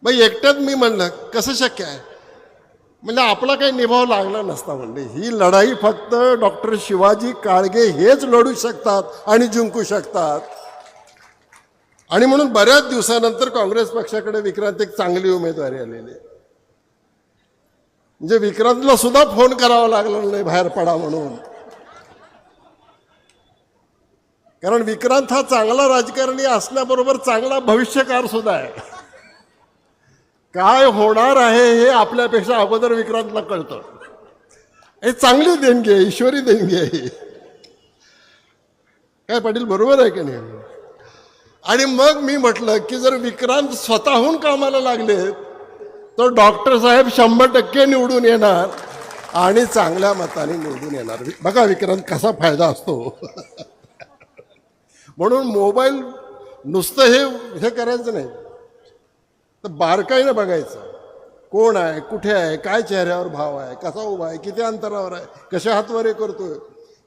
मग एकट्यात मी म्हणलं कसं शक्य आहे. म्हणजे आपला काही निभाव लागला नसता. म्हणजे ही लढाई फक्त डॉक्टर शिवाजी काळगे हेच लढू शकतात आणि जिंकू शकतात. आणि म्हणून बऱ्याच दिवसानंतर काँग्रेस पक्षाकडे विक्रांत एक चांगली उमेदवारी आलेली. म्हणजे विक्रांतला सुद्धा फोन करावा लागला नाही बाहेर पडा म्हणून. कारण विक्रांत हा चांगला राजकारणी असल्याबरोबर चांगला भविष्यकार सुद्धा आहे. काय होणार आहे हे आपल्यापेक्षा अगोदर विक्रांतला कळतं. हे चांगली देणगी आहे, ईश्वरी देणगी आहे. काय पाटील बरोबर आहे की नाही. आणि मग मी म्हटलं की जर विक्रांत स्वतःहून कामाला लागले तर डॉक्टर साहेब 100% निवडून येणार आणि चांगल्या मताने निवडून येणार. बघा विक्रांत कसा फायदा असतो. म्हणून मोबाईल नुसतं हे करायचं नाही, तर बारकाईनं बघायचं. कोण आहे, कुठे आहे, काय चेहऱ्यावर भाव आहे, कसा उभा आहे, किती अंतरावर आहे, कशा हातवारे करतोय,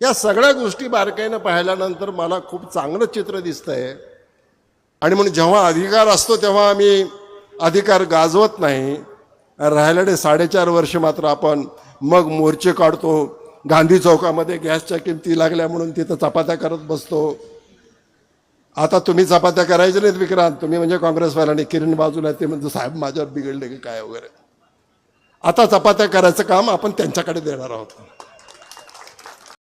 या सगळ्या गोष्टी बारकाईनं पाहिल्यानंतर मला खूप चांगलं चित्र दिसतंय. आणि म्हणून जेव्हा अधिकार असतो तेव्हा आम्ही अधिकार गाजवत नाही. राहिलेले 4.5 वर्ष मात्र आपण मग मोर्चे काढतो. गांधी चौकामध्ये गॅसच्या किमती लागल्या म्हणून तिथं चपात्या करत बसतो. आता तुम्ही चपात्या करायच्या नाहीत विक्रांत, तुम्ही म्हणजे काँग्रेसवाल्यांनी. किरण बाजूला ते म्हणजे साहेब माझ्यावर बिघडले की काय वगैरे. आता चपात्या करायचं काम आपण त्यांच्याकडे देणार आहोत.